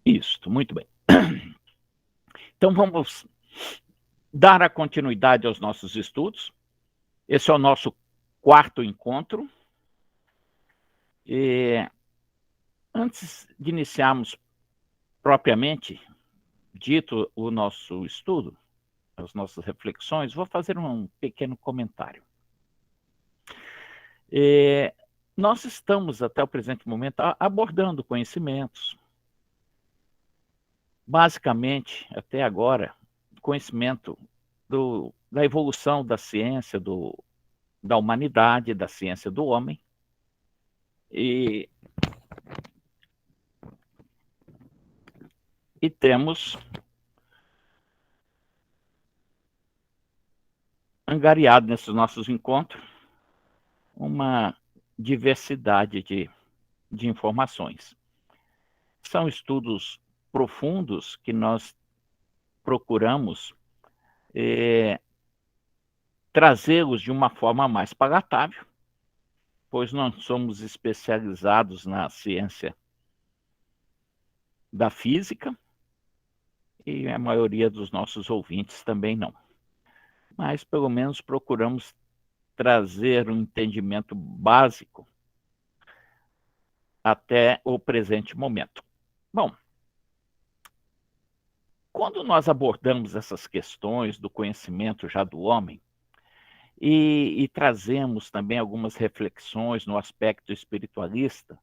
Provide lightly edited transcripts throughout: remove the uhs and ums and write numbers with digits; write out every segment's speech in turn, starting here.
Isto, muito bem. Então vamos dar a continuidade aos nossos estudos. Esse é o nosso quarto encontro. E antes de iniciarmos propriamente dito o nosso estudo, as nossas reflexões, vou fazer um pequeno comentário. Nós estamos, até o presente momento, abordando conhecimentos. Basicamente, até agora, conhecimento da evolução da ciência, da humanidade, da ciência do homem. E temos angariado nesses nossos encontros uma diversidade de informações. São estudos profundos que nós procuramos trazê-los de uma forma mais palatável, pois nós somos especializados na ciência da física e a maioria dos nossos ouvintes também não. Mas pelo menos procuramos trazer um entendimento básico até o presente momento. Bom, quando nós abordamos essas questões do conhecimento já do homem e trazemos também algumas reflexões no aspecto espiritualista,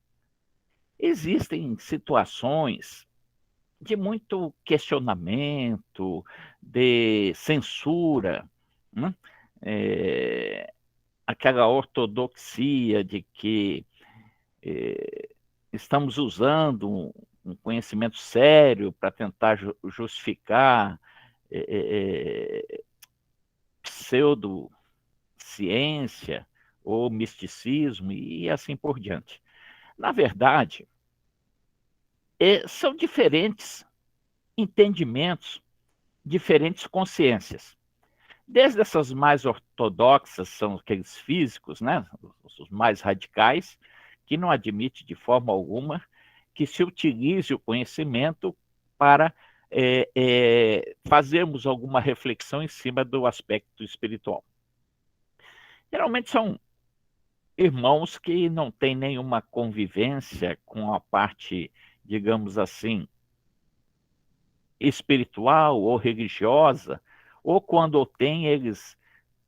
existem situações de muito questionamento, de censura, né? Aquela ortodoxia de que estamos usando um conhecimento sério para tentar justificar pseudociência ou misticismo e assim por diante. Na verdade, são diferentes entendimentos, diferentes consciências. Desde essas mais ortodoxas, são aqueles físicos, né, os mais radicais, que não admite de forma alguma que se utilize o conhecimento para fazermos alguma reflexão em cima do aspecto espiritual. Geralmente são irmãos que não têm nenhuma convivência com a parte, digamos assim, espiritual ou religiosa, ou quando tem, eles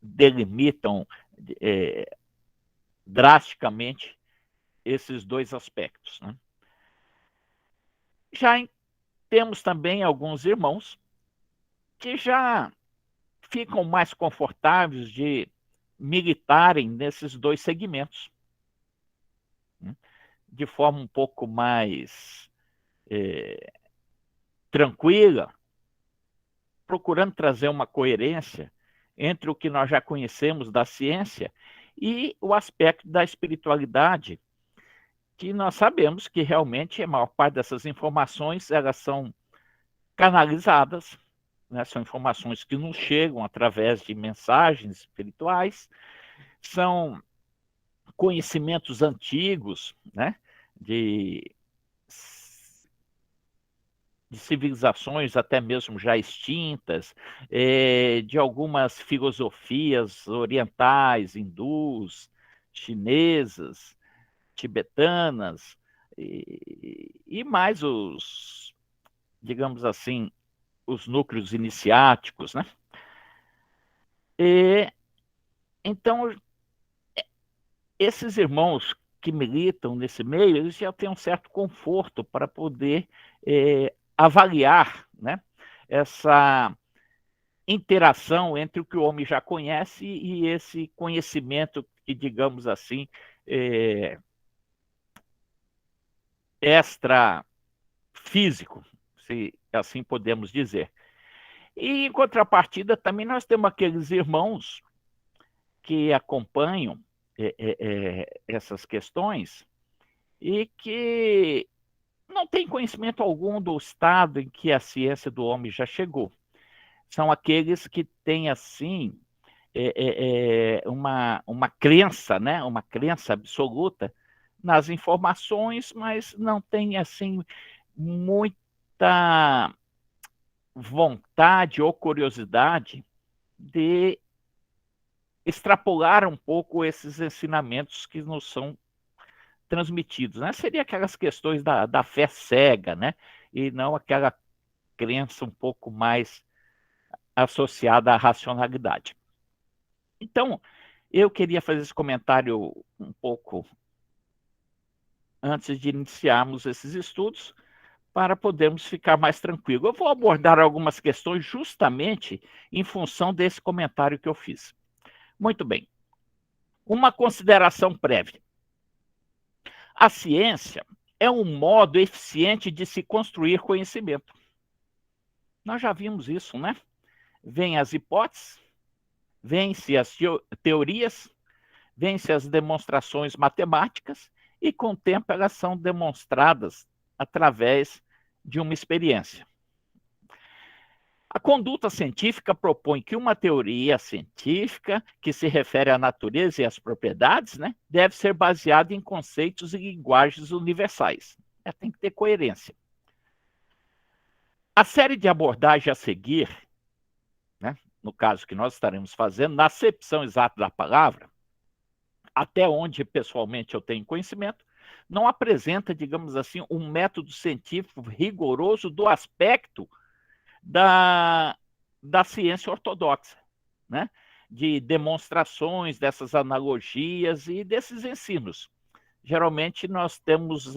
delimitam drasticamente esses dois aspectos, né? Já temos também alguns irmãos que já ficam mais confortáveis de militarem nesses dois segmentos, né? De forma um pouco mais tranquila, procurando trazer uma coerência entre o que nós já conhecemos da ciência e o aspecto da espiritualidade, que nós sabemos que realmente a maior parte dessas informações elas são canalizadas, né? São informações que nos chegam através de mensagens espirituais, são conhecimentos antigos, né? de civilizações até mesmo já extintas, de algumas filosofias orientais, hindus, chinesas, tibetanas, e mais os, digamos assim, os núcleos iniciáticos, né? Então, esses irmãos que militam nesse meio, eles já têm um certo conforto para poder avaliar, né, essa interação entre o que o homem já conhece e esse conhecimento que, digamos assim, extrafísico, se assim podemos dizer. E, em contrapartida, também nós temos aqueles irmãos que acompanham essas questões e que não têm conhecimento algum do estado em que a ciência do homem já chegou. São aqueles que têm, assim, uma crença, né? Uma crença absoluta nas informações, mas não tem, assim, muito muita vontade ou curiosidade de extrapolar um pouco esses ensinamentos que nos são transmitidos, né? Seria aquelas questões da fé cega, né? E não aquela crença um pouco mais associada à racionalidade. Então, eu queria fazer esse comentário um pouco antes de iniciarmos esses estudos, para podermos ficar mais tranquilos. Eu vou abordar algumas questões justamente em função desse comentário que eu fiz. Muito bem. Uma consideração prévia. A ciência é um modo eficiente de se construir conhecimento. Nós já vimos isso, né? Vêm as hipóteses, vêm-se as teorias, vêm-se as demonstrações matemáticas e, com o tempo, elas são demonstradas através de uma experiência. A conduta científica propõe que uma teoria científica que se refere à natureza e às propriedades, né, deve ser baseada em conceitos e linguagens universais. Tem que ter coerência. A série de abordagem a seguir, né, no caso que nós estaremos fazendo, na acepção exata da palavra, até onde pessoalmente eu tenho conhecimento, não apresenta, digamos assim, um método científico rigoroso do aspecto da ciência ortodoxa, né? De demonstrações dessas analogias e desses ensinos. Geralmente nós temos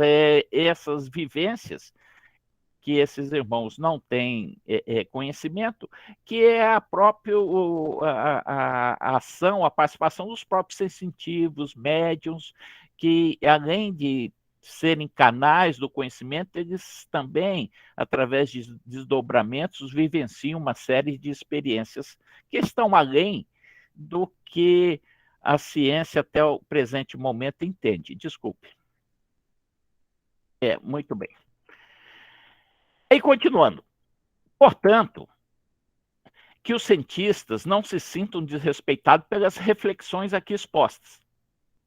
essas vivências que esses irmãos não têm conhecimento, que é a própria a ação, a participação dos próprios sensitivos, médiums, que além de serem canais do conhecimento, eles também, através de desdobramentos, vivenciam uma série de experiências que estão além do que a ciência até o presente momento entende. Desculpe. Muito bem. E continuando. Portanto, que os cientistas não se sintam desrespeitados pelas reflexões aqui expostas,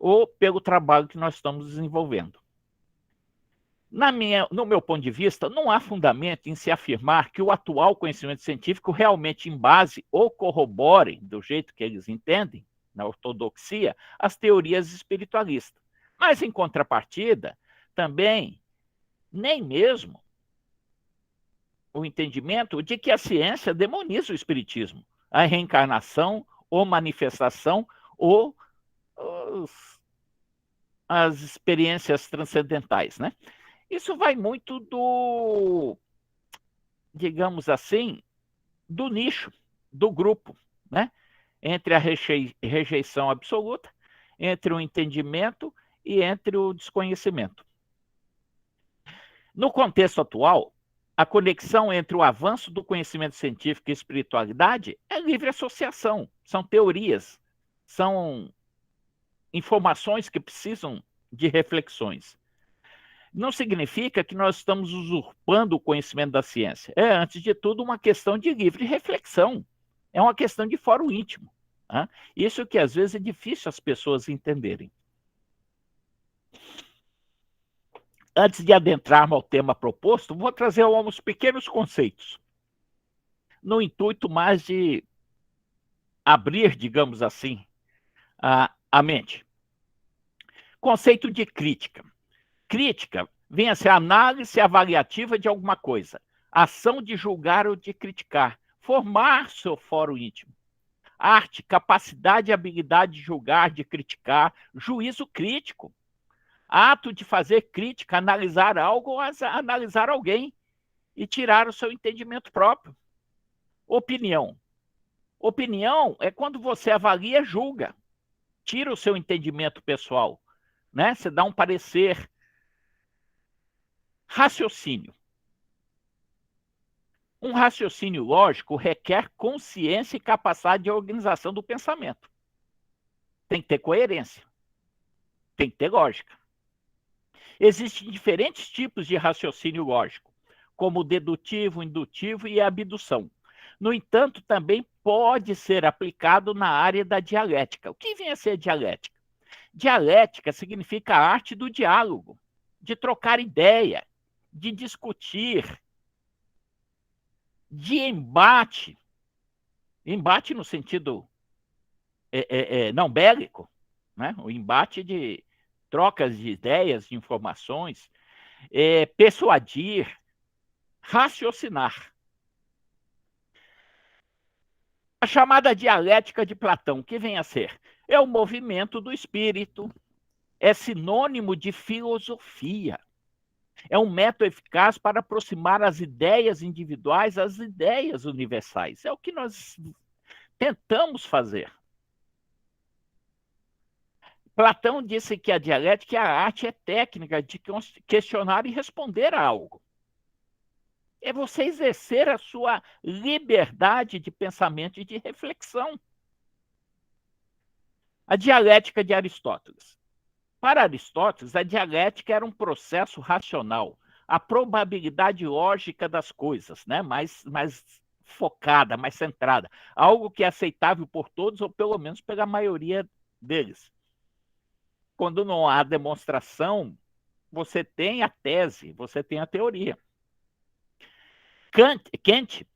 ou pelo trabalho que nós estamos desenvolvendo. No meu ponto de vista, não há fundamento em se afirmar que o atual conhecimento científico realmente embase ou corrobore, do jeito que eles entendem, na ortodoxia, as teorias espiritualistas. Mas, em contrapartida, também, nem mesmo o entendimento de que a ciência demoniza o espiritismo, a reencarnação, ou manifestação, ou as experiências transcendentais, né? Isso vai muito do, digamos assim, do nicho, do grupo, né? Entre a rejeição absoluta, entre o entendimento e entre o desconhecimento. No contexto atual, a conexão entre o avanço do conhecimento científico e espiritualidade é livre associação, são teorias, são informações que precisam de reflexões. Não significa que nós estamos usurpando o conhecimento da ciência. É, antes de tudo, uma questão de livre reflexão. É uma questão de fórum íntimo. Né? Isso que às vezes é difícil as pessoas entenderem. Antes de adentrarmos ao tema proposto, vou trazer alguns pequenos conceitos, no intuito mais de abrir, digamos assim, a mente. Conceito de crítica. Crítica vem a ser a análise avaliativa de alguma coisa, ação de julgar ou de criticar, formar seu fórum íntimo. Arte, capacidade e habilidade de julgar, de criticar, juízo crítico. Ato de fazer crítica, analisar algo ou analisar alguém e tirar o seu entendimento próprio. Opinião. Opinião é quando você avalia, julga, tira o seu entendimento pessoal, né? Você dá um parecer. Raciocínio. Um raciocínio lógico requer consciência e capacidade de organização do pensamento. Tem que ter coerência. Tem que ter lógica. Existem diferentes tipos de raciocínio lógico, como o dedutivo, indutivo e a abdução. No entanto, também pode ser aplicado na área da dialética. O que vem a ser dialética? Dialética significa a arte do diálogo, de trocar ideia, de discutir, de embate no sentido não bélico, né? O embate de trocas de ideias, de informações, persuadir, raciocinar. A chamada dialética de Platão, que vem a ser? É o movimento do espírito, é sinônimo de filosofia. É um método eficaz para aproximar as ideias individuais às ideias universais. É o que nós tentamos fazer. Platão disse que a dialética é a arte é técnica de questionar e responder a algo. É você exercer a sua liberdade de pensamento e de reflexão. A dialética de Aristóteles. Para Aristóteles, a dialética era um processo racional, a probabilidade lógica das coisas, né? mais focada, mais centrada, algo que é aceitável por todos, ou pelo menos pela maioria deles. Quando não há demonstração, você tem a tese, você tem a teoria. Kant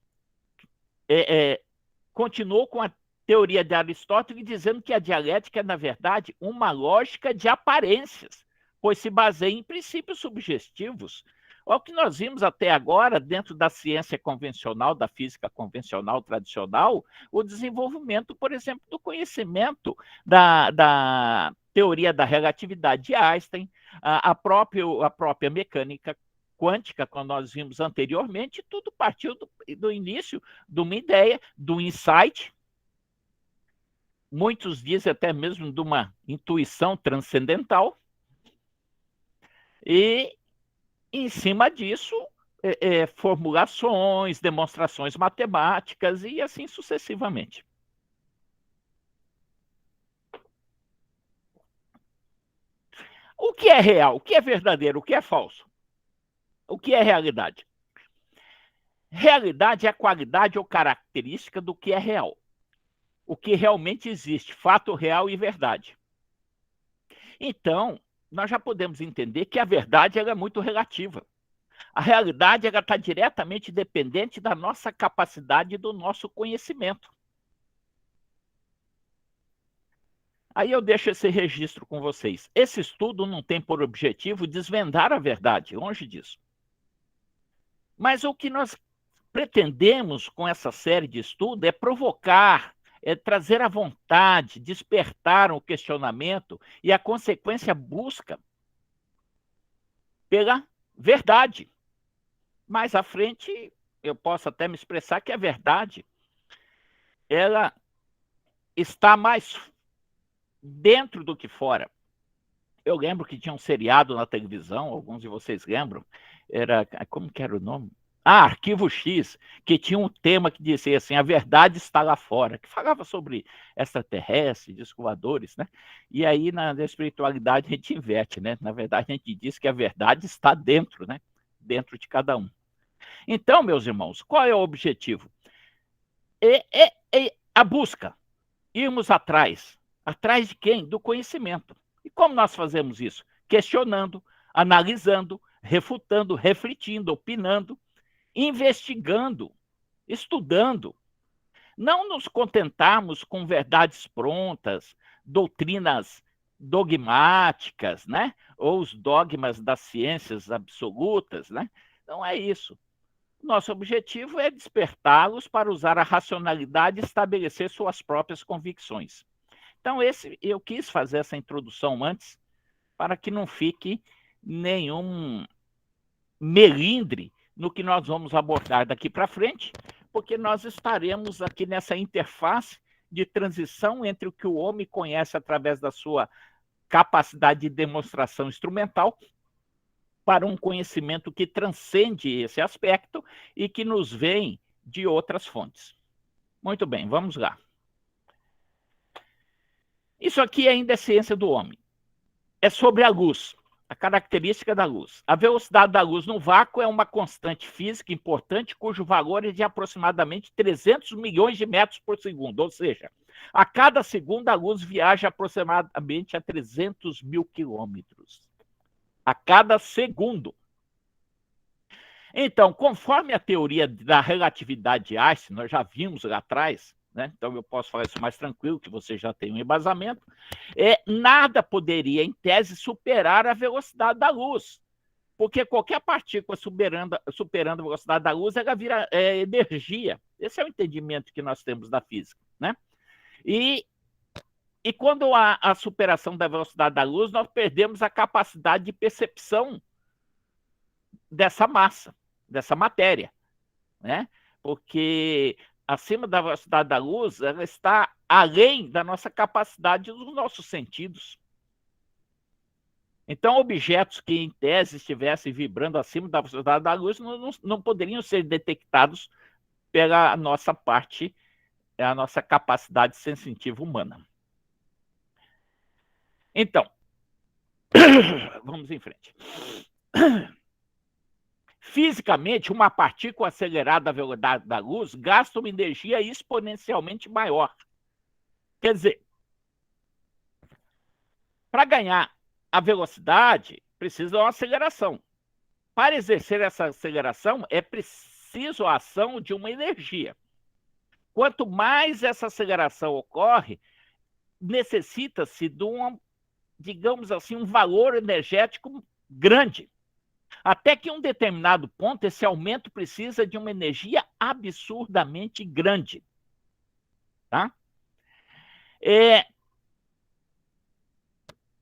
continuou com a teoria de Aristóteles dizendo que a dialética é, na verdade, uma lógica de aparências, pois se baseia em princípios subjetivos. O que nós vimos até agora, dentro da ciência convencional, da física convencional tradicional, o desenvolvimento, por exemplo, do conhecimento da teoria da relatividade de Einstein, a própria mecânica quântica, como nós vimos anteriormente, tudo partiu do início de uma ideia, do insight, muitos dizem até mesmo de uma intuição transcendental, e em cima disso, formulações, demonstrações matemáticas e assim sucessivamente. O que é real? O que é verdadeiro? O que é falso? O que é realidade? Realidade é a qualidade ou característica do que é real. O que realmente existe, fato real e verdade. Então, nós já podemos entender que a verdade ela é muito relativa. A realidade está diretamente dependente da nossa capacidade e do nosso conhecimento. Aí eu deixo esse registro com vocês. Esse estudo não tem por objetivo desvendar a verdade, longe disso. Mas o que nós pretendemos com essa série de estudo é provocar, é trazer a vontade, despertar o questionamento e a consequência busca pela verdade. Mais à frente, eu posso até me expressar que a verdade ela está mais dentro do que fora. Eu lembro que tinha um seriado na televisão, alguns de vocês lembram, era, como que era o nome? Arquivo X, que tinha um tema que dizia assim, a verdade está lá fora, que falava sobre extraterrestres, discos voadores, né? E aí na espiritualidade a gente inverte, né? Na verdade a gente diz que a verdade está dentro, né? Dentro de cada um. Então, meus irmãos, qual é o objetivo? É a busca, irmos atrás. Atrás de quem? Do conhecimento. E como nós fazemos isso? Questionando, analisando, refutando, refletindo, opinando, investigando, estudando. Não nos contentarmos com verdades prontas, doutrinas dogmáticas, né? Ou os dogmas das ciências absolutas, né? Não é isso. Nosso objetivo é despertá-los para usar a racionalidade e estabelecer suas próprias convicções. Então, eu quis fazer essa introdução antes, para que não fique nenhum melindre no que nós vamos abordar daqui para frente, porque nós estaremos aqui nessa interface de transição entre o que o homem conhece através da sua capacidade de demonstração instrumental para um conhecimento que transcende esse aspecto e que nos vem de outras fontes. Muito bem, vamos lá. Isso aqui ainda é ciência do homem. É sobre a luz, a característica da luz. A velocidade da luz no vácuo é uma constante física importante, cujo valor é de aproximadamente 300 milhões de metros por segundo, ou seja, a cada segundo a luz viaja aproximadamente a 300 mil quilômetros. A cada segundo. Então, conforme a teoria da relatividade de Einstein, nós já vimos lá atrás, né? Então eu posso falar isso mais tranquilo, que você já tem um embasamento, nada poderia, em tese, superar a velocidade da luz, porque qualquer partícula superando a velocidade da luz, ela vira energia. Esse é o entendimento que nós temos da física, né? E quando há a superação da velocidade da luz, nós perdemos a capacidade de percepção dessa massa, dessa matéria, né? Porque acima da velocidade da luz, ela está além da nossa capacidade dos nossos sentidos. Então, objetos que, em tese, estivessem vibrando acima da velocidade da luz não poderiam ser detectados pela nossa parte, a nossa capacidade sensitiva humana. Então, vamos em frente. Fisicamente, uma partícula acelerada à velocidade da luz gasta uma energia exponencialmente maior. Quer dizer, para ganhar a velocidade, precisa de uma aceleração. Para exercer essa aceleração, é preciso a ação de uma energia. Quanto mais essa aceleração ocorre, necessita-se de digamos assim, um valor energético grande. Até que em um determinado ponto, esse aumento precisa de uma energia absurdamente grande. Tá?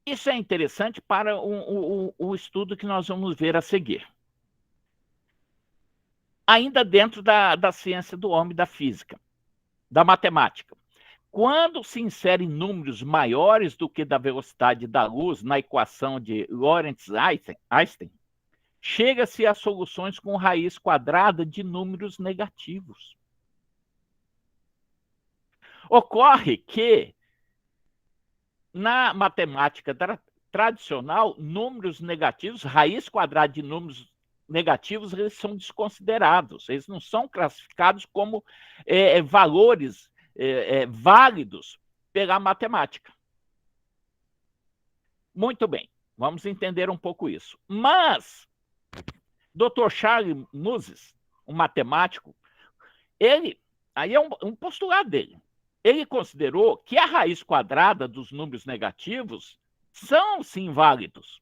Isso é interessante para o estudo que nós vamos ver a seguir. Ainda dentro da ciência do homem, da física, da matemática. Quando se inserem números maiores do que da velocidade da luz na equação de Lorentz-Einstein, chega-se a soluções com raiz quadrada de números negativos. Ocorre que, na matemática tradicional, números negativos, raiz quadrada de números negativos, eles são desconsiderados. Eles não são classificados como valores válidos pela matemática. Muito bem, vamos entender um pouco isso. Mas, Dr. Charles Moses, um matemático, aí é um postulado dele, ele considerou que a raiz quadrada dos números negativos são, sim, válidos.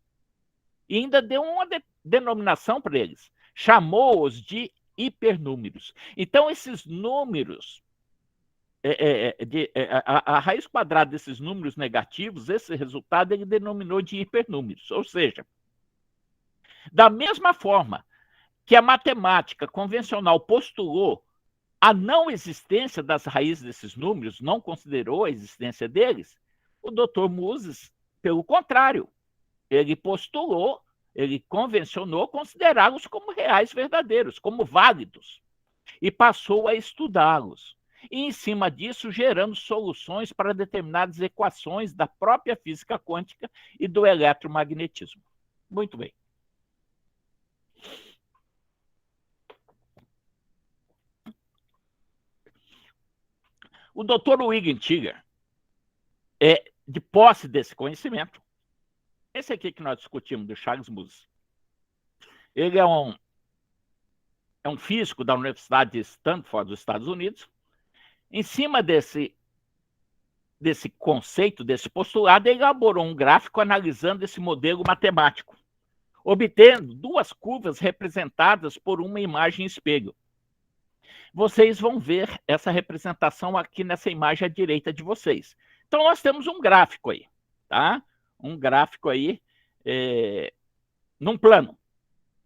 E ainda deu uma denominação para eles. Chamou-os de hipernúmeros. Então, esses números, a raiz quadrada desses números negativos, esse resultado ele denominou de hipernúmeros. Ou seja, da mesma forma que a matemática convencional postulou a não existência das raízes desses números, não considerou a existência deles, o Dr. Moses, pelo contrário, ele postulou, ele convencionou considerá-los como reais verdadeiros, como válidos, e passou a estudá-los. E, em cima disso, gerando soluções para determinadas equações da própria física quântica e do eletromagnetismo. Muito bem. O Dr. Huygens Tiger, de posse desse conhecimento, esse aqui que nós discutimos, do Charles Moses, ele é um físico da Universidade de Stanford, dos Estados Unidos. Em cima desse conceito, desse postulado, ele elaborou um gráfico analisando esse modelo matemático, obtendo duas curvas representadas por uma imagem espelho. Vocês vão ver essa representação aqui nessa imagem à direita de vocês. Então, nós temos um gráfico aí, tá? Um gráfico aí num plano.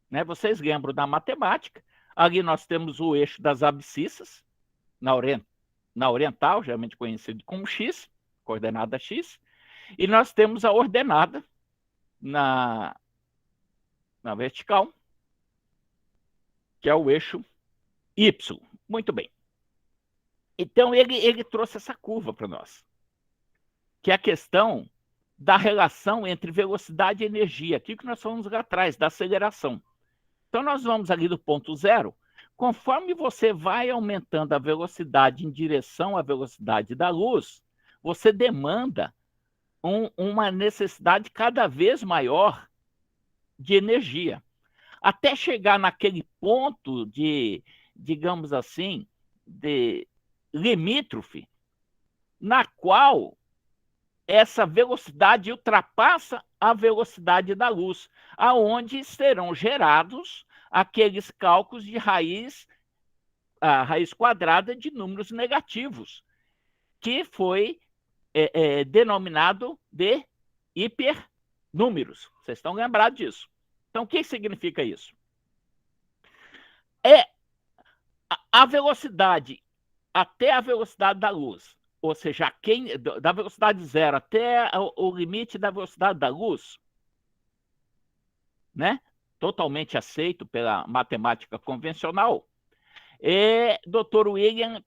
Né? Vocês lembram da matemática? Ali nós temos o eixo das abscissas, na oriental, geralmente conhecido como X, coordenada X, e nós temos a ordenada na vertical, que é o eixo Y. Muito bem. Então, ele trouxe essa curva para nós, que é a questão da relação entre velocidade e energia, aquilo que nós falamos lá atrás, da aceleração. Então, nós vamos ali do ponto zero. Conforme você vai aumentando a velocidade em direção à velocidade da luz, você demanda uma necessidade cada vez maior de energia. até chegar naquele ponto de, digamos assim, de limítrofe, na qual essa velocidade ultrapassa a velocidade da luz, aonde serão gerados aqueles cálculos de a raiz quadrada de números negativos, que foi denominado de hipernúmeros. Vocês estão lembrados disso? Então, o que significa isso? É a velocidade até a velocidade da luz, ou seja, da velocidade zero até o limite da velocidade da luz, né? Totalmente aceito pela matemática convencional, Dr. William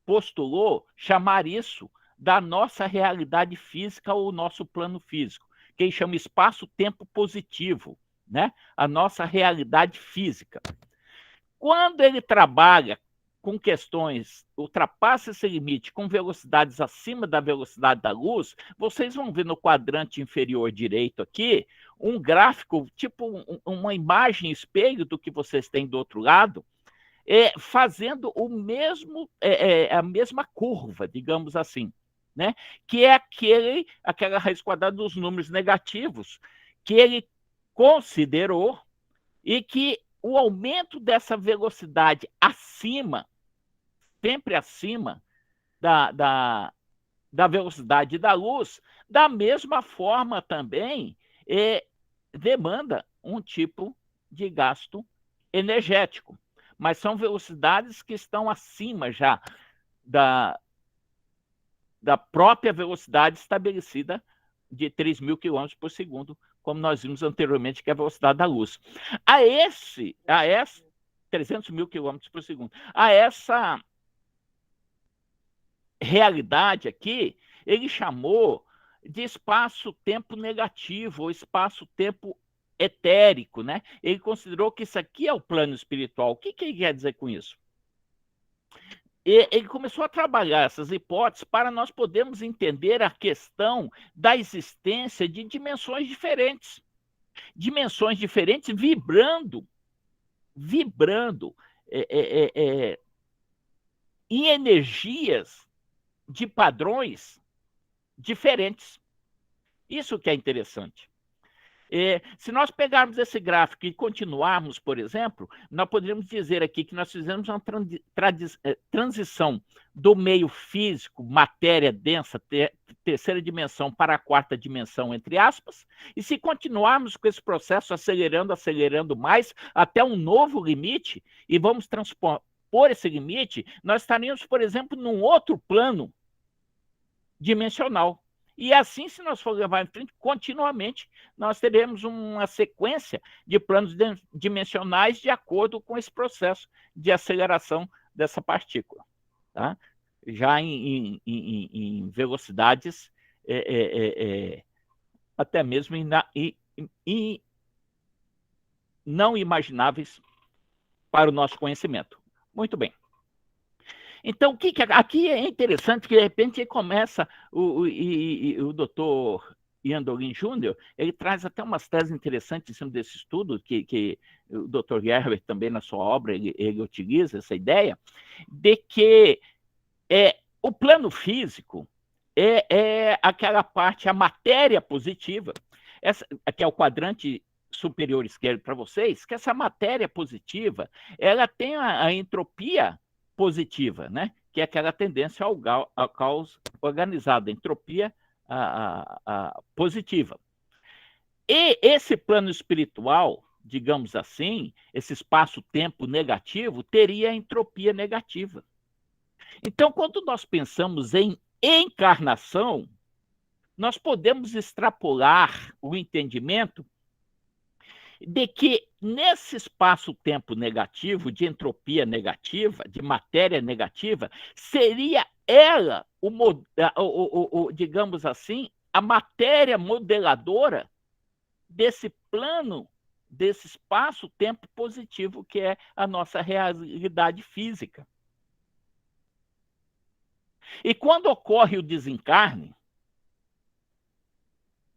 postulou chamar isso da nossa realidade física ou nosso plano físico, que ele chama espaço-tempo positivo, né? A nossa realidade física. Quando ele trabalha com questões, ultrapassa esse limite com velocidades acima da velocidade da luz, vocês vão ver no quadrante inferior direito aqui um gráfico, tipo uma imagem espelho do que vocês têm do outro lado, fazendo a mesma curva, digamos assim, né? Que é aquela raiz quadrada dos números negativos que ele considerou e que o aumento dessa velocidade acima, sempre acima da velocidade da luz, da mesma forma também demanda um tipo de gasto energético. Mas são velocidades que estão acima já da própria velocidade estabelecida de 3.000 km por segundo, como nós vimos anteriormente, que é a velocidade da luz. A essa 300.000 km por segundo. A essa realidade aqui, ele chamou de espaço-tempo negativo, ou espaço-tempo etérico, né? Ele considerou que isso aqui é o plano espiritual. O que ele quer dizer com isso? Ele começou a trabalhar essas hipóteses para nós podermos entender a questão da existência de dimensões diferentes. Dimensões diferentes vibrando em energias de padrões diferentes. Isso que é interessante. Se nós pegarmos esse gráfico e continuarmos, por exemplo, nós poderíamos dizer aqui que nós fizemos uma transição do meio físico, matéria densa, terceira dimensão, para a quarta dimensão, entre aspas, e se continuarmos com esse processo acelerando mais, até um novo limite, e vamos transpor esse limite, nós estaríamos, por exemplo, num outro plano dimensional. E assim, se nós for levar em frente, continuamente, nós teremos uma sequência de planos dimensionais de acordo com esse processo de aceleração dessa partícula. Tá? Já em velocidades até mesmo não imagináveis para o nosso conhecimento. Muito bem. Então, aqui é interessante que, de repente, começa o doutor Ian Dolin Jr., ele traz até umas teses interessantes em cima desse estudo, que o doutor Herbert também, na sua obra, ele utiliza essa ideia, de que o plano físico é aquela parte, a matéria positiva, que é o quadrante superior esquerdo para vocês, que essa matéria positiva, ela tem a entropia positiva, né? Que é aquela tendência ao caos organizado, a entropia positiva. E esse plano espiritual, digamos assim, esse espaço-tempo negativo, teria a entropia negativa. Então, quando nós pensamos em encarnação, nós podemos extrapolar o entendimento de que nesse espaço-tempo negativo, de entropia negativa, de matéria negativa, seria ela, digamos assim, a matéria modeladora desse plano, desse espaço-tempo positivo que é a nossa realidade física. E quando ocorre o desencarne,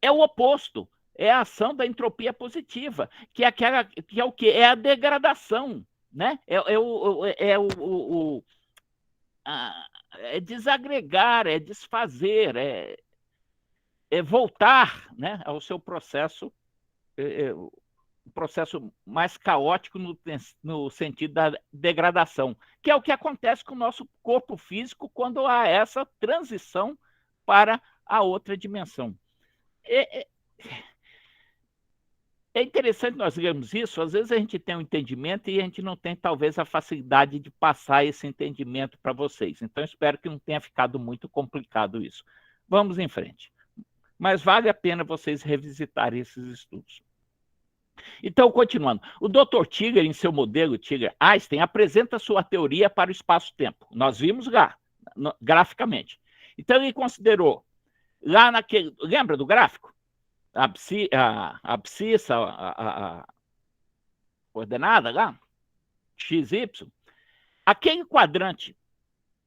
é o oposto. é a ação da entropia positiva, que é aquela, que é o quê? É a degradação, né? É desagregar, é desfazer, é voltar, né, ao seu processo, o processo mais caótico no sentido da degradação, que é o que acontece com o nosso corpo físico quando há essa transição para a outra dimensão. É, é interessante nós lermos isso, às vezes a gente tem um entendimento e a gente não tem, talvez, a facilidade de passar esse entendimento para vocês. Então, espero que não tenha ficado muito complicado isso. Vamos em frente. Mas vale a pena vocês revisitarem esses estudos. Então, continuando, o Dr. Tiger, em seu modelo Tiger-Einstein, apresenta sua teoria para o espaço-tempo. Nós vimos lá, graficamente. Então, ele considerou, lá naquele... Lembra do gráfico? A abscissa, a coordenada lá, XY. Aquele quadrante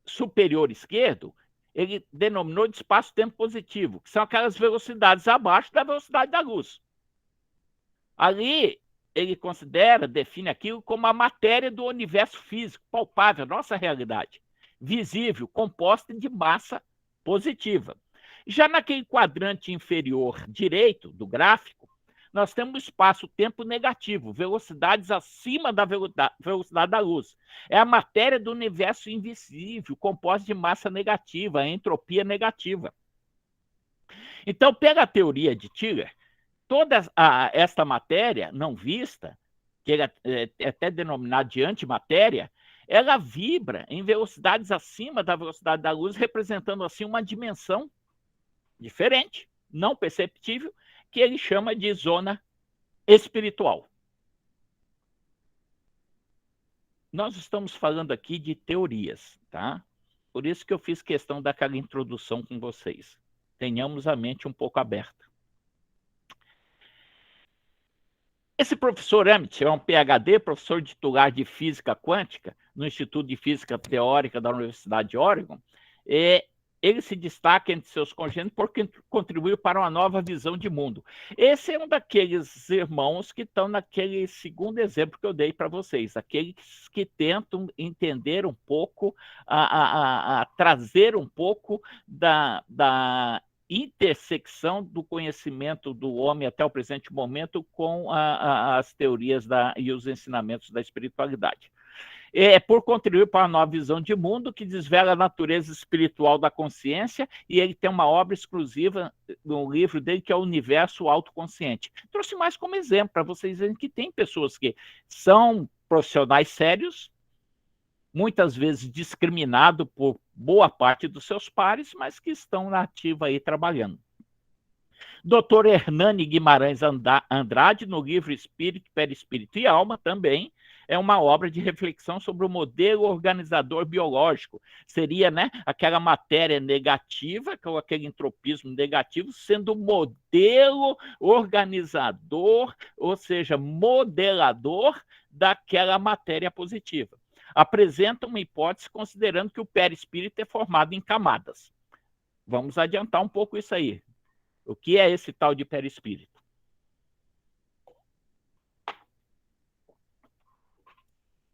superior esquerdo, ele denominou de espaço-tempo positivo, que são aquelas velocidades abaixo da velocidade da luz. Ali, ele considera, define aquilo como a matéria do universo físico, palpável, nossa realidade, visível, composta de massa positiva. Já naquele quadrante inferior direito do gráfico, nós temos espaço-tempo negativo, velocidades acima da velocidade da luz. É a matéria do universo invisível, composta de massa negativa, entropia negativa. Então, pela teoria de Tiller, toda esta matéria não vista, que é até denominada de antimatéria, ela vibra em velocidades acima da velocidade da luz, representando assim uma dimensão diferente, não perceptível, que ele chama de zona espiritual. Nós estamos falando aqui de teorias, tá? Por isso que eu fiz questão daquela introdução com vocês. Tenhamos a mente um pouco aberta. Esse professor Amit é um PhD, professor titular de Física Quântica no Instituto de Física Teórica da Universidade de Oregon. Ele se destaca entre seus congêneres porque contribuiu para uma nova visão de mundo. Esse é um daqueles irmãos que estão naquele segundo exemplo que eu dei para vocês, aqueles que tentam entender um pouco, trazer um pouco da intersecção do conhecimento do homem até o presente momento com as teorias e os ensinamentos da espiritualidade. É por contribuir para uma nova visão de mundo que desvela a natureza espiritual da consciência, e ele tem uma obra exclusiva no livro dele, que é o Universo Autoconsciente. Trouxe mais como exemplo para vocês verem que tem pessoas que são profissionais sérios, muitas vezes discriminado por boa parte dos seus pares, mas que estão na ativa aí trabalhando. Dr. Hernani Guimarães Andrade, no livro Espírito, Perispírito e Alma, também é uma obra de reflexão sobre o modelo organizador biológico. Seria, né, aquela matéria negativa, aquele entropismo negativo, sendo modelo organizador, ou seja, modelador daquela matéria positiva. Apresenta uma hipótese considerando que o perispírito é formado em camadas. Vamos adiantar um pouco isso aí. O que é esse tal de perispírito?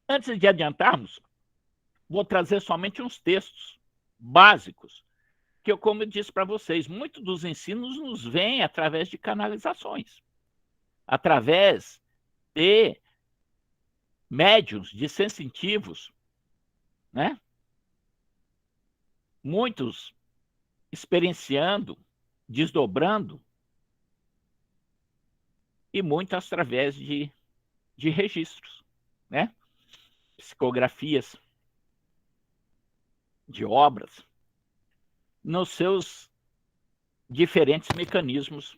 Antes de adiantarmos, vou trazer somente uns textos básicos, que eu, como eu disse para vocês, muitos dos ensinos nos vêm através de canalizações, através de médiuns, de sensitivos, né? Muitos experienciando, desdobrando, e muitos através de registros, né? Psicografias de obras, nos seus diferentes mecanismos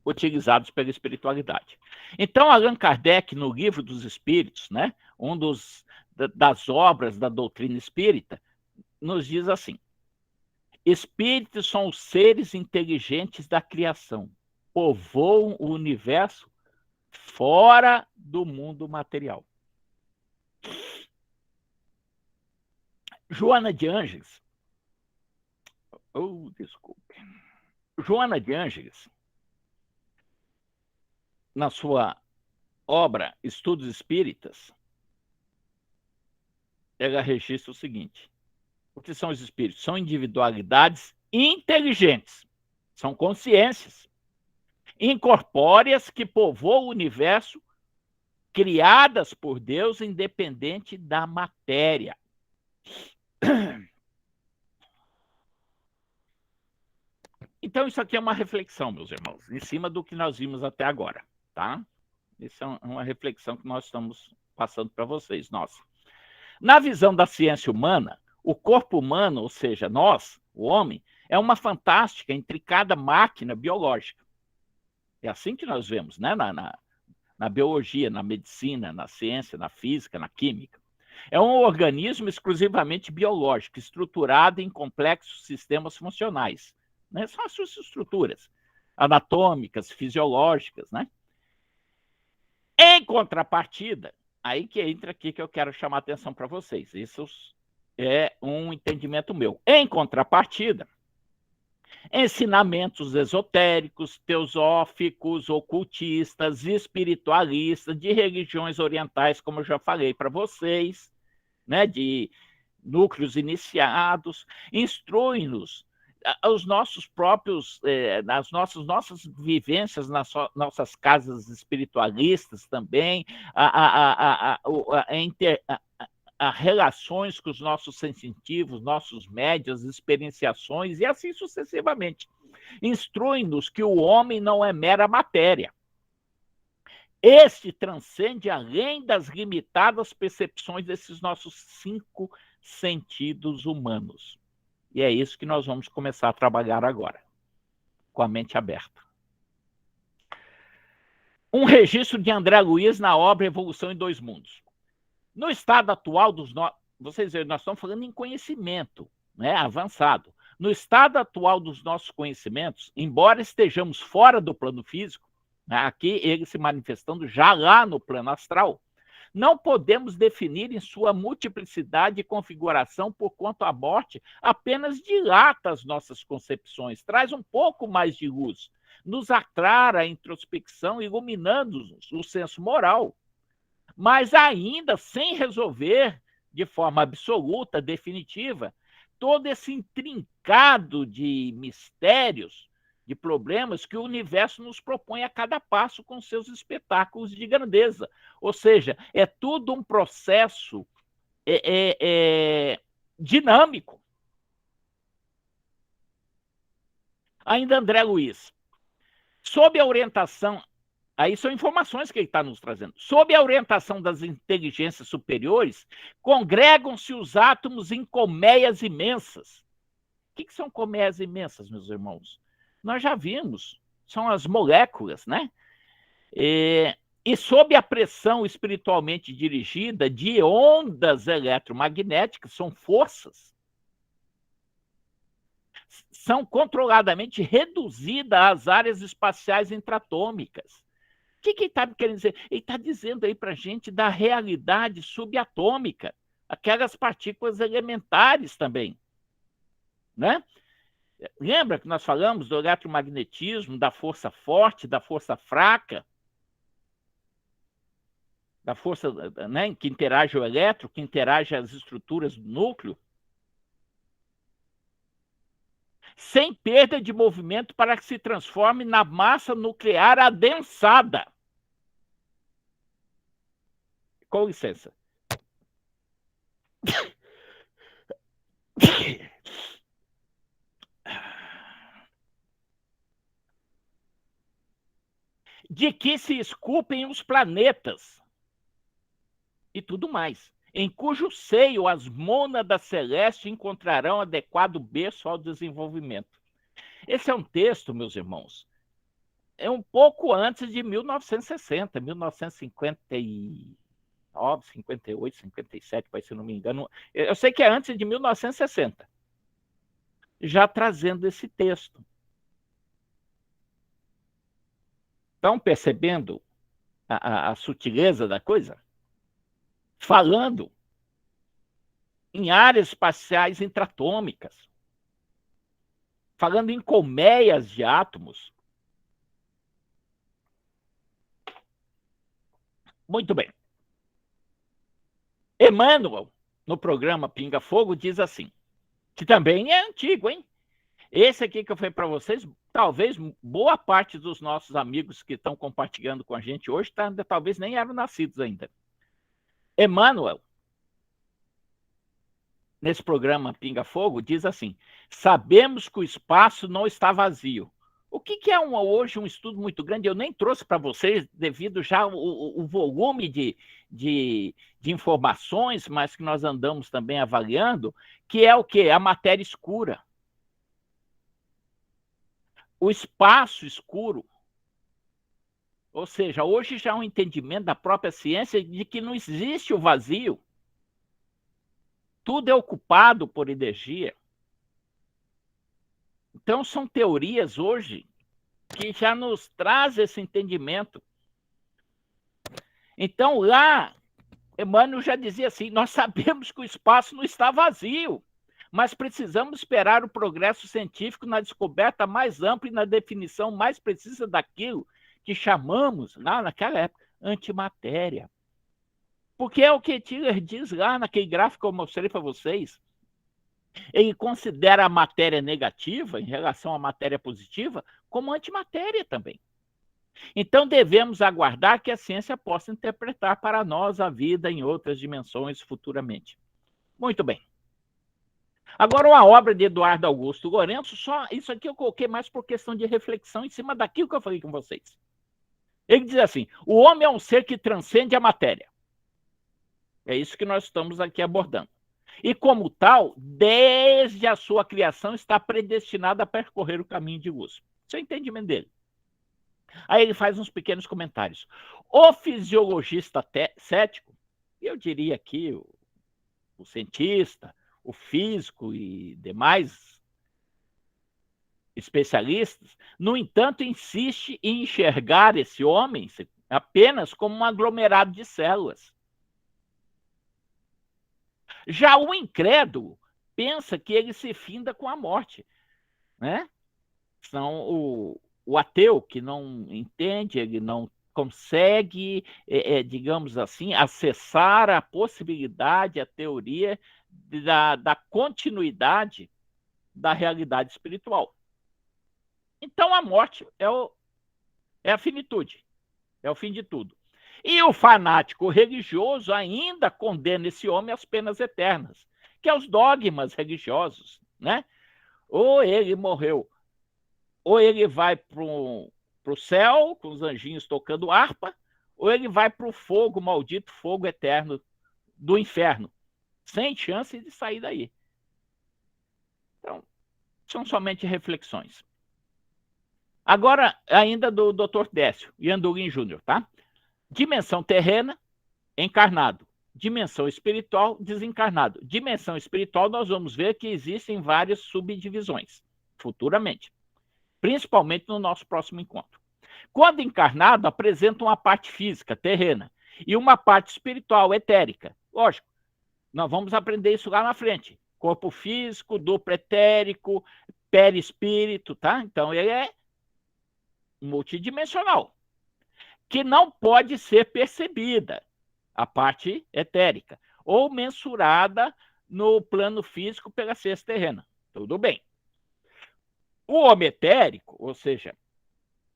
utilizados pela espiritualidade. Então, Allan Kardec, no Livro dos Espíritos, né, das obras da doutrina espírita, nos diz assim: espíritos são os seres inteligentes da criação, povoam o universo fora do mundo material. Joana de Ângeles, Joana de Ângeles na sua obra Estudos Espíritas, ela registra o seguinte: o que são os espíritos? São individualidades inteligentes, são consciências incorpóreas que povoam o universo, criadas por Deus, independente da matéria. Então, isso aqui é uma reflexão, meus irmãos, em cima do que nós vimos até agora, tá? Isso é uma reflexão que nós estamos passando para vocês, nossa. Na visão da ciência humana, o corpo humano, ou seja, nós, o homem, é uma fantástica, intricada máquina biológica. É assim que nós vemos, né? Na biologia, na medicina, na ciência, na física, na química. É um organismo exclusivamente biológico, estruturado em complexos sistemas funcionais. Né? São as suas estruturas anatômicas, fisiológicas. Né? Em contrapartida, aí que entra aqui que eu quero chamar a atenção para vocês. Isso é um entendimento meu. Em contrapartida, ensinamentos esotéricos, teosóficos, ocultistas, espiritualistas, de religiões orientais, como eu já falei para vocês, né, de núcleos iniciados, instruem-nos os nossos próprios, nas nossas vivências, nas nossas casas espiritualistas também, a relações com os nossos sensitivos, nossos médios, experienciações, e assim sucessivamente. Instrui-nos que o homem não é mera matéria. Este transcende além das limitadas percepções desses nossos 5 sentidos humanos. E é isso que nós vamos começar a trabalhar agora, com a mente aberta. Um registro de André Luiz na obra Evolução em Dois Mundos. No estado atual dos vocês veem, nós estamos falando em conhecimento, né, avançado. No estado atual dos nossos conhecimentos, embora estejamos fora do plano físico, né, aqui ele se manifestando já lá no plano astral, não podemos definir em sua multiplicidade e configuração, porquanto a morte apenas dilata as nossas concepções, traz um pouco mais de luz, nos aclara a introspecção, iluminando-nos o senso moral, mas ainda sem resolver de forma absoluta, definitiva, todo esse intrincado de mistérios, de problemas que o universo nos propõe a cada passo com seus espetáculos de grandeza. Ou seja, é tudo um processo dinâmico. Ainda André Luiz, sob a orientação, aí são informações que ele está nos trazendo. Sob a orientação das inteligências superiores, congregam-se os átomos em colmeias imensas. O que são colmeias imensas, meus irmãos? Nós já vimos, são as moléculas, né? E sob a pressão espiritualmente dirigida de ondas eletromagnéticas, são forças, são controladamente reduzidas às áreas espaciais intratômicas. O que ele está querendo dizer? Ele está dizendo aí para a gente da realidade subatômica, aquelas partículas elementares também, né? Lembra que nós falamos do eletromagnetismo, da força forte, da força fraca, da força, né, que interage o elétron, que interage as estruturas do núcleo, sem perda de movimento para que se transforme na massa nuclear adensada. Com licença. De que se esculpem os planetas e tudo mais, em cujo seio as mônadas celestes encontrarão adequado berço ao desenvolvimento. Esse é um texto, meus irmãos, é um pouco antes de 1960, 1959, 58, 57, se não me engano. Eu sei que é antes de 1960, já trazendo esse texto. Estão percebendo a sutileza da coisa? Falando em áreas espaciais intratômicas, falando em colmeias de átomos. Muito bem. Emmanuel, no programa Pinga Fogo, diz assim, que também é antigo, hein? Esse aqui que eu falei para vocês, talvez boa parte dos nossos amigos que estão compartilhando com a gente hoje, talvez nem eram nascidos ainda. Emmanuel, nesse programa Pinga Fogo, diz assim, sabemos que o espaço não está vazio. O que é hoje um estudo muito grande? Eu nem trouxe para vocês, devido já o volume de informações, mas que nós andamos também avaliando, que é o quê? A matéria escura. O espaço escuro. Ou seja, hoje já há um entendimento da própria ciência de que não existe o vazio. Tudo é ocupado por energia. Então, são teorias hoje que já nos traz esse entendimento. Então, lá, Emmanuel já dizia assim, nós sabemos que o espaço não está vazio, mas precisamos esperar o progresso científico na descoberta mais ampla e na definição mais precisa daquilo que chamamos, lá naquela época, antimatéria. Porque é o que Tiller diz lá naquele gráfico que eu mostrei para vocês. Ele considera a matéria negativa em relação à matéria positiva como antimatéria também. Então, devemos aguardar que a ciência possa interpretar para nós a vida em outras dimensões futuramente. Muito bem. Agora, uma obra de Eduardo Augusto Lourenço, só isso aqui eu coloquei mais por questão de reflexão em cima daquilo que eu falei com vocês. Ele diz assim, o homem é um ser que transcende a matéria. É isso que nós estamos aqui abordando. E, como tal, desde a sua criação, está predestinado a percorrer o caminho de luz. Esse é o entendimento dele. Aí ele faz uns pequenos comentários. O fisiologista cético, eu diria aqui o cientista, o físico e demais especialistas, no entanto, insiste em enxergar esse homem apenas como um aglomerado de células. Já o incrédulo pensa que ele se finda com a morte, né? São o ateu que não entende, ele não consegue, digamos assim, acessar a possibilidade, a teoria da continuidade da realidade espiritual. Então a morte é a finitude, é o fim de tudo. E o fanático religioso ainda condena esse homem às penas eternas, que é os dogmas religiosos, né? Ou ele morreu, ou ele vai para o céu, com os anjinhos tocando harpa, ou ele vai para o fogo, maldito fogo eterno do inferno, sem chance de sair daí. Então, são somente reflexões. Agora, ainda do Dr. Décio e Andorin Júnior, tá? Dimensão terrena, encarnado. Dimensão espiritual, desencarnado. Dimensão espiritual, nós vamos ver que existem várias subdivisões, futuramente. Principalmente no nosso próximo encontro. Quando encarnado, apresenta uma parte física, terrena, e uma parte espiritual, etérica. Lógico, nós vamos aprender isso lá na frente. Corpo físico, duplo etérico, perispírito, tá? Então, ele é multidimensional, que não pode ser percebida, a parte etérica, ou mensurada no plano físico pela ciência terrena. Tudo bem. O homem etérico, ou seja,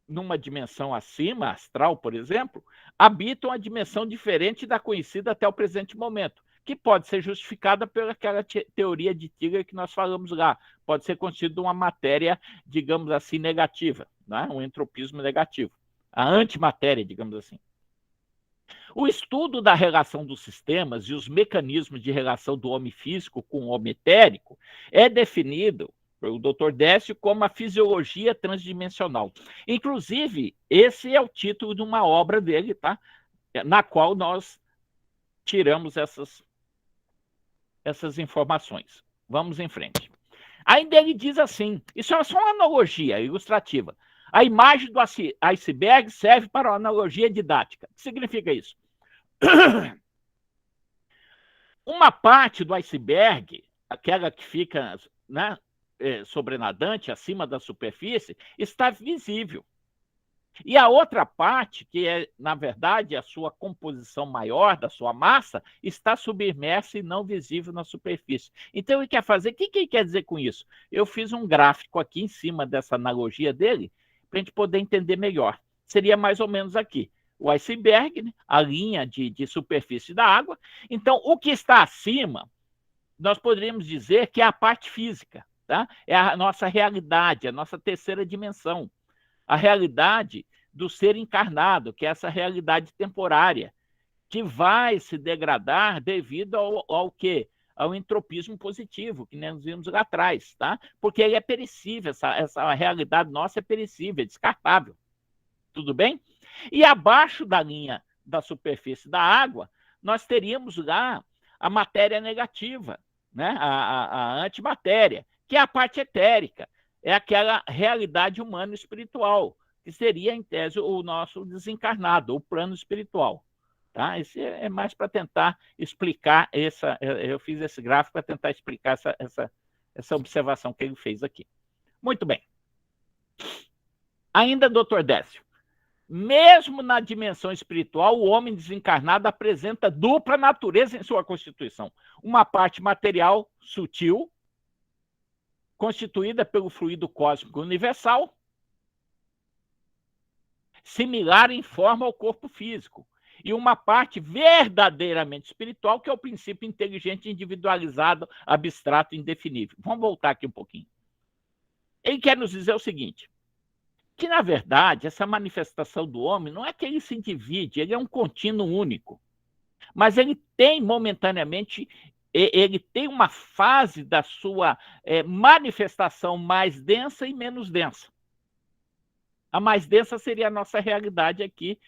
numa dimensão acima, astral, por exemplo, habita uma dimensão diferente da conhecida até o presente momento, que pode ser justificada pela aquela teoria de Tigre que nós falamos lá. Pode ser considerada uma matéria, digamos assim, negativa, né? Um entropismo negativo. A antimatéria, digamos assim. O estudo da relação dos sistemas e os mecanismos de relação do homem físico com o homem etérico é definido pelo Dr. Décio como a fisiologia transdimensional. Inclusive, esse é o título de uma obra dele, tá? Na qual nós tiramos essas informações. Vamos em frente. Ainda ele diz assim, isso é só uma analogia ilustrativa. A imagem do iceberg serve para uma analogia didática. O que significa isso? Uma parte do iceberg, aquela que fica, né, sobrenadante, acima da superfície, está visível. E a outra parte, que é, na verdade, a sua composição maior da sua massa, está submersa e não visível na superfície. Então, ele quer fazer... O que ele quer dizer com isso? Eu fiz um gráfico aqui em cima dessa analogia dele, para a gente poder entender melhor. Seria mais ou menos aqui. O iceberg, né? A linha de superfície da água. Então, o que está acima, nós poderíamos dizer que é a parte física, tá? É a nossa realidade, a nossa terceira dimensão. A realidade do ser encarnado, que é essa realidade temporária, que vai se degradar devido ao quê? Ao entropismo positivo, que nós vimos lá atrás, tá? Porque ele é perecível, essa realidade nossa é perecível, é descartável. Tudo bem? E abaixo da linha da superfície da água, nós teríamos lá a matéria negativa, né? A antimatéria, que é a parte etérica, é aquela realidade humana espiritual, que seria, em tese, o nosso desencarnado, o plano espiritual. Tá? Esse é mais para tentar explicar essa. Eu fiz esse gráfico para tentar explicar essa observação que ele fez aqui. Muito bem. Ainda, doutor Décio, mesmo na dimensão espiritual, o homem desencarnado apresenta dupla natureza em sua constituição. Uma parte material sutil, constituída pelo fluido cósmico universal, similar em forma ao corpo físico, e uma parte verdadeiramente espiritual, que é o princípio inteligente, individualizado, abstrato e indefinível. Vamos voltar aqui um pouquinho. Ele quer nos dizer o seguinte, que, na verdade, essa manifestação do homem não é que ele se divide, ele é um contínuo único, mas ele tem, momentaneamente, ele tem uma fase da sua manifestação mais densa e menos densa. A mais densa seria a nossa realidade aqui,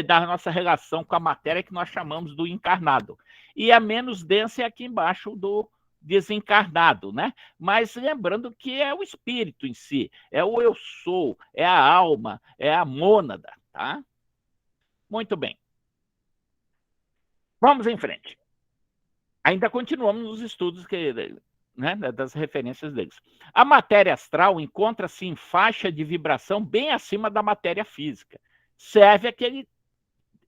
da nossa relação com a matéria, que nós chamamos do encarnado. E a menos densa é aqui embaixo do desencarnado, né? Mas lembrando que é o espírito em si, é o eu sou, é a alma, é a mônada, tá? Muito bem. Vamos em frente. Ainda continuamos nos estudos né, das referências deles. A matéria astral encontra-se em faixa de vibração bem acima da matéria física. Serve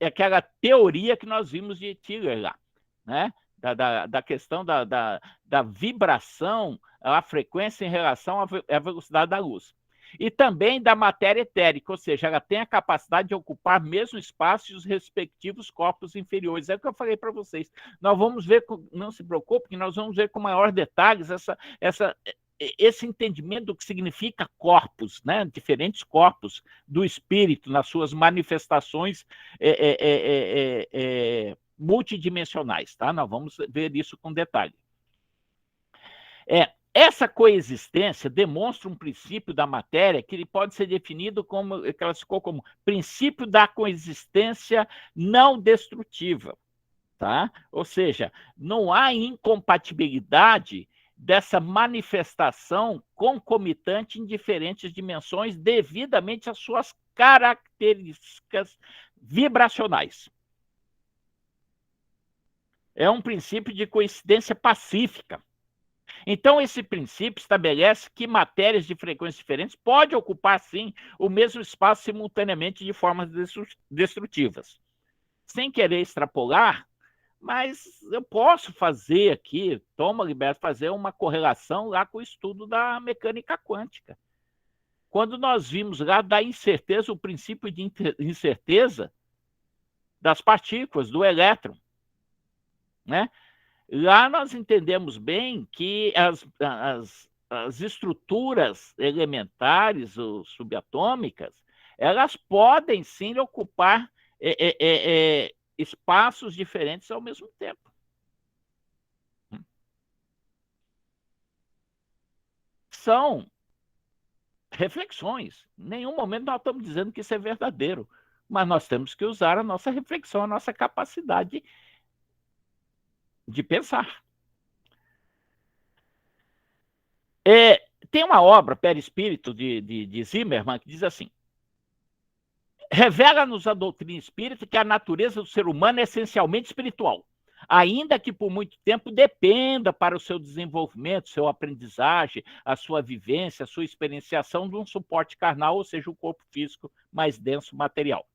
aquela teoria que nós vimos de Tiller lá, né? Da questão da vibração, a frequência em relação à velocidade da luz. E também da matéria etérica, ou seja, ela tem a capacidade de ocupar mesmo espaço e os respectivos corpos inferiores. É o que eu falei para vocês. Nós vamos ver, não se preocupe, que nós vamos ver com maior detalhes esse entendimento do que significa corpos, né? Diferentes corpos do espírito nas suas manifestações multidimensionais. Tá? Nós vamos ver isso com detalhe. Essa coexistência demonstra um princípio da matéria que ele pode ser definido como, classificou como princípio da coexistência não destrutiva, tá? Ou seja, não há incompatibilidade dessa manifestação concomitante em diferentes dimensões devidamente às suas características vibracionais. É um princípio de coincidência pacífica. Então, esse princípio estabelece que matérias de frequências diferentes podem ocupar, sim, o mesmo espaço simultaneamente de formas destrutivas. Sem querer extrapolar, mas eu posso fazer aqui, toma liberdade, fazer uma correlação lá com o estudo da mecânica quântica. Quando nós vimos lá da incerteza, o princípio de incerteza das partículas, do elétron, né? Lá nós entendemos bem que as estruturas elementares ou subatômicas, elas podem sim ocupar espaços diferentes ao mesmo tempo. São reflexões. Em nenhum momento nós estamos dizendo que isso é verdadeiro, mas nós temos que usar a nossa reflexão, a nossa capacidade de pensar. Tem uma obra, Perispírito, de Zimmermann, que diz assim: revela-nos a doutrina espírita que a natureza do ser humano é essencialmente espiritual. ainda que por muito tempo dependa para o seu desenvolvimento, seu aprendizagem, a sua vivência, a sua experienciação de um suporte carnal, ou seja, o corpo físico mais denso material.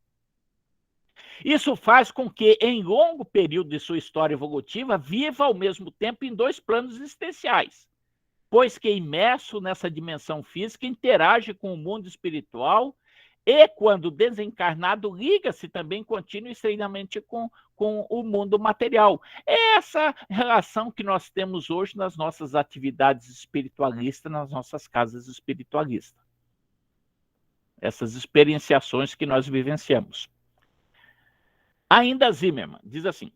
Isso faz com que, em longo período de sua história evolutiva, viva ao mesmo tempo em dois planos existenciais, pois que, imerso nessa dimensão física, interage com o mundo espiritual e, quando desencarnado, liga-se também contínua e estreitamente com o mundo material. É essa relação que nós temos hoje nas nossas atividades espiritualistas, nas nossas casas espiritualistas. Essas experienciações que nós vivenciamos. Ainda Zimmermann diz assim: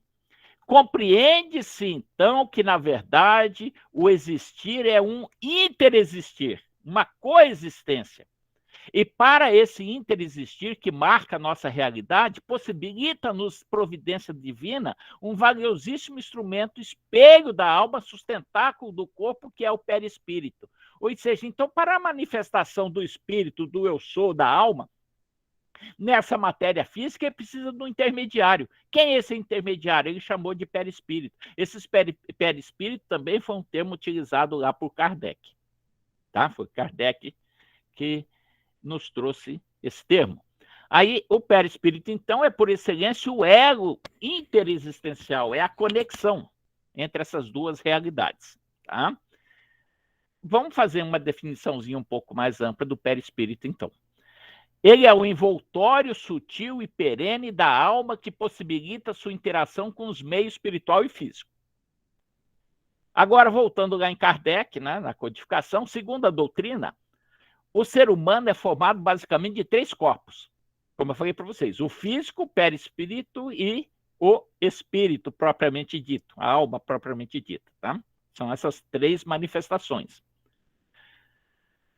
compreende-se, então, que, na verdade, o existir é um interexistir, uma coexistência. E para esse interexistir que marca a nossa realidade, possibilita-nos providência divina um valiosíssimo instrumento, espelho da alma, sustentáculo do corpo, que é o perispírito. Ou seja, então, para a manifestação do espírito, do eu sou, da alma, nessa matéria física, ele precisa de um intermediário. Quem é esse intermediário? Ele chamou de perispírito. Esse perispírito também foi um termo utilizado lá por Kardec. Tá? Foi Kardec que nos trouxe esse termo. Aí, o perispírito, então, é por excelência o elo interexistencial, é a conexão entre essas duas realidades. Tá? Vamos fazer uma definiçãozinha um pouco mais ampla do perispírito, então. Ele é o envoltório sutil e perene da alma que possibilita sua interação com os meios espiritual e físico. Agora, voltando lá em Kardec, né, na codificação, segundo a doutrina, o ser humano é formado basicamente de 3 corpos, como eu falei para vocês: o físico, o perispírito e o espírito propriamente dito, a alma propriamente dita. Tá? São essas 3 manifestações.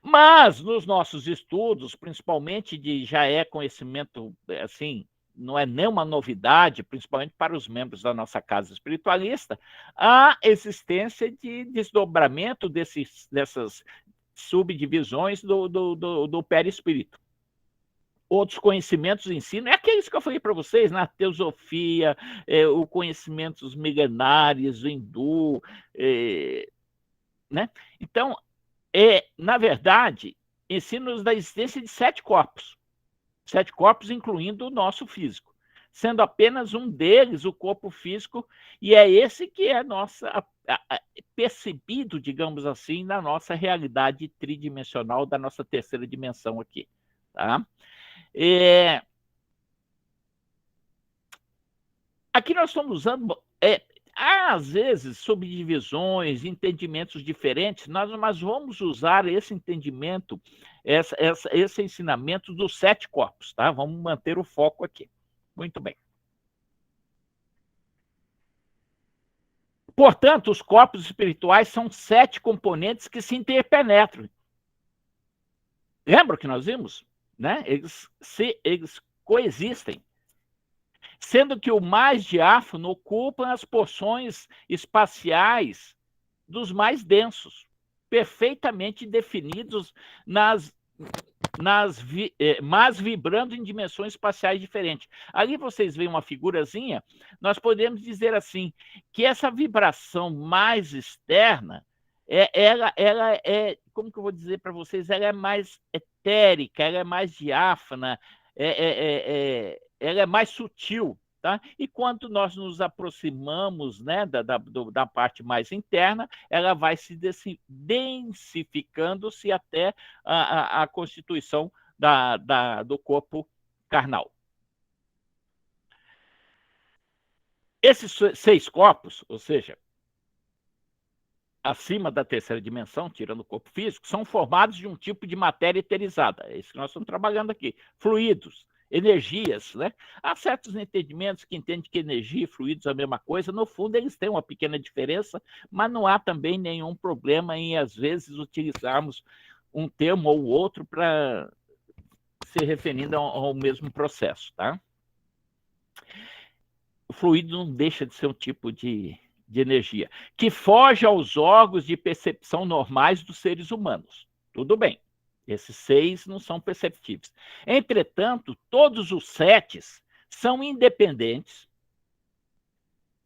Mas, nos nossos estudos, principalmente já é conhecimento, assim, não é nenhuma novidade, principalmente para os membros da nossa casa espiritualista, a existência de desdobramento dessas subdivisões do perispírito. Outros conhecimentos do ensino, é aqueles que eu falei para vocês, na teosofia, o conhecimentos milenares, o hindu, né? Então, na verdade, ensina-nos da existência de 7 corpos. 7 corpos, incluindo o nosso físico. Sendo apenas um deles o corpo físico, e é esse que é percebido, digamos assim, na nossa realidade tridimensional, da nossa terceira dimensão aqui. Tá? Aqui nós estamos usando... Há, às vezes, subdivisões, entendimentos diferentes, mas vamos usar esse entendimento, esse ensinamento dos 7 corpos, tá? Vamos manter o foco aqui. Muito bem. Portanto, os corpos espirituais são 7 componentes que se interpenetram. Lembra que nós vimos? Né? Eles coexistem. Sendo que o mais diáfano ocupa as porções espaciais dos mais densos, perfeitamente definidos, mas vibrando em dimensões espaciais diferentes. Ali vocês veem uma figurazinha, nós podemos dizer assim, que essa vibração mais externa, ela é, como que eu vou dizer para vocês, ela é mais etérica, ela é mais diáfana, ela é mais sutil. Tá? E quando nós nos aproximamos, né, da parte mais interna, ela vai se densificando-se até a constituição do corpo carnal. Esses 6 corpos, ou seja, acima da terceira dimensão, tirando o corpo físico, são formados de um tipo de matéria eterizada. É isso que nós estamos trabalhando aqui. Fluidos, energias, né? Há certos entendimentos que entendem que energia e fluidos são a mesma coisa. No fundo, eles têm uma pequena diferença, mas não há também nenhum problema em, às vezes, utilizarmos um termo ou outro para se referindo ao mesmo processo, tá? O fluido não deixa de ser um tipo de energia, que foge aos órgãos de percepção normais dos seres humanos. Tudo bem, esses 6 não são perceptíveis. Entretanto, todos os 7 são independentes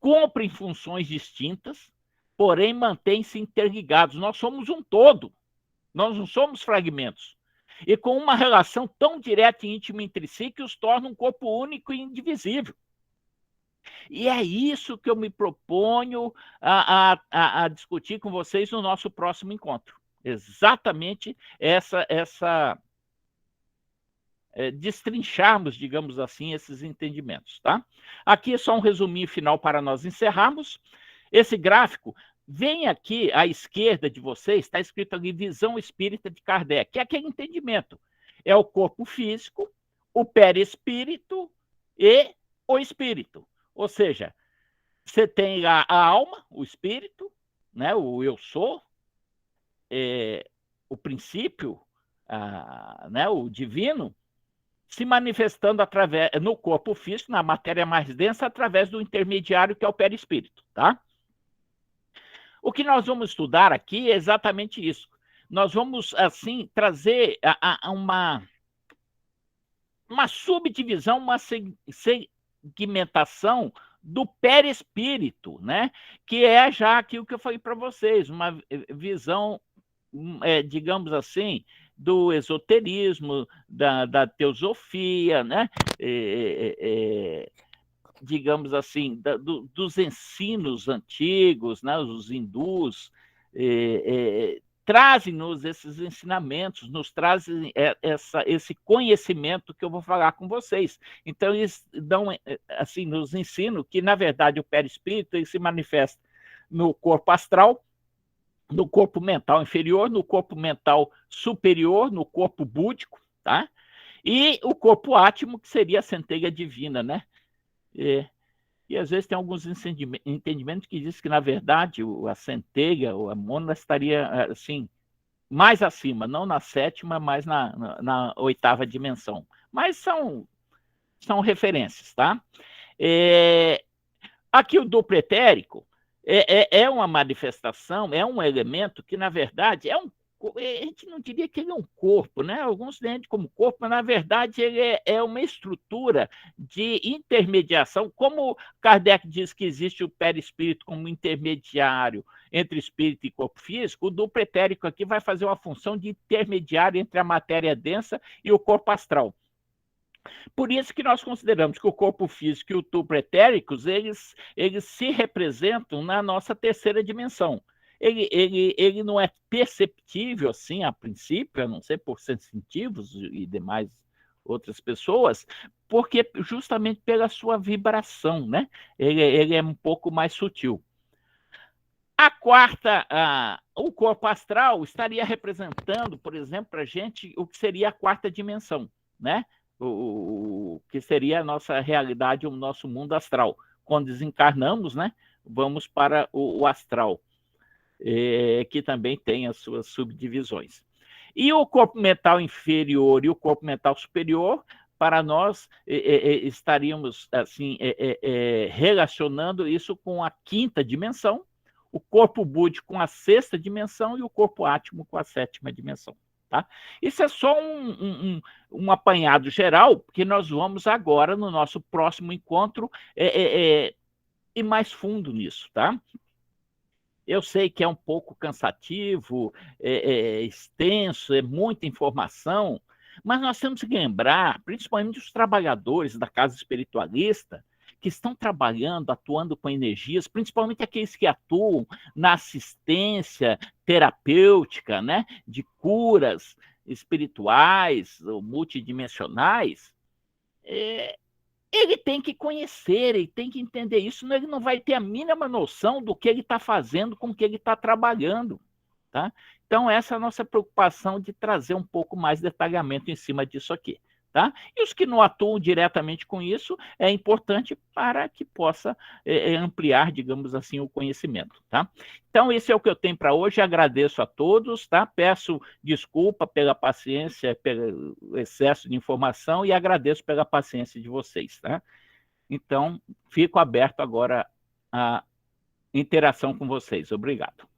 cumprem funções distintas, porém mantêm-se interligados. Nós somos um todo, nós não somos fragmentos. E com uma relação tão direta e íntima entre si que os torna um corpo único e indivisível. E é isso que eu me proponho a discutir com vocês no nosso próximo encontro. Exatamente destrincharmos, digamos assim, esses entendimentos. Tá? Aqui é só um resuminho final para nós encerrarmos. Esse gráfico, vem aqui à esquerda de vocês, está escrito ali visão espírita de Kardec, que é aquele entendimento. É o corpo físico, o perispírito e o espírito. Ou seja, você tem a alma, o espírito, né, o eu sou, o princípio, né, o divino, se manifestando no corpo físico, na matéria mais densa, através do intermediário que é o perispírito. Tá? O que nós vamos estudar aqui é exatamente isso. Nós vamos, assim, trazer uma subdivisão, uma segmentação do perispírito, né? Que é já aquilo que eu falei para vocês, uma visão, digamos assim, do esoterismo, da teosofia, né? Digamos assim, dos ensinos antigos, né? Os hindus, trazem-nos esses ensinamentos, nos trazem esse conhecimento que eu vou falar com vocês. Então, eles dão, assim, nos ensinam que, na verdade, o perispírito ele se manifesta no corpo astral, no corpo mental inferior, no corpo mental superior, no corpo búdico, tá? E o corpo átimo, que seria a centelha divina, né? E às vezes tem alguns entendimentos que dizem que, na verdade, a centelha, ou a mônada, estaria assim, mais acima, não na sétima, mas na oitava dimensão. Mas são referências, tá? Aqui o duplo etérico é uma manifestação, é um elemento que, na verdade, a gente não diria que ele é um corpo, né? Alguns entendem como corpo, mas, na verdade, ele é uma estrutura de intermediação. Como Kardec diz que existe o perispírito como intermediário entre espírito e corpo físico, o duplo etérico aqui vai fazer uma função de intermediário entre a matéria densa e o corpo astral. Por isso que nós consideramos que o corpo físico e o duplo etéricos, eles se representam na nossa terceira dimensão. Ele não é perceptível assim a princípio, a não ser por sensitivos e demais outras pessoas, porque justamente pela sua vibração, né? Ele é um pouco mais sutil. O corpo astral estaria representando, por exemplo, para a gente o que seria a quarta dimensão, né? O que seria a nossa realidade, o nosso mundo astral. Quando desencarnamos, né? Vamos para o astral. Que também tem as suas subdivisões. E o corpo mental inferior e o corpo mental superior, para nós, estaríamos assim relacionando isso com a quinta dimensão, o corpo búdico com a sexta dimensão e o corpo átimo com a sétima dimensão. Tá? Isso é só um apanhado geral, porque nós vamos agora, no nosso próximo encontro, ir mais fundo nisso. Tá? Eu sei que é um pouco cansativo, extenso, é muita informação, mas nós temos que lembrar, principalmente os trabalhadores da casa espiritualista, que estão trabalhando, atuando com energias, principalmente aqueles que atuam na assistência terapêutica, né, de curas espirituais ou multidimensionais, ele tem que conhecer, ele tem que entender isso, senão ele não vai ter a mínima noção do que ele está fazendo, com o que ele está trabalhando. Tá? Então, essa é a nossa preocupação de trazer um pouco mais de detalhamento em cima disso aqui. Tá? E os que não atuam diretamente com isso, é importante para que possa ampliar, digamos assim, o conhecimento. Tá? Então, esse é o que eu tenho para hoje. Agradeço a todos. Tá? Peço desculpa pela paciência, pelo excesso de informação e agradeço pela paciência de vocês. Tá? Então, fico aberto agora à interação com vocês. Obrigado.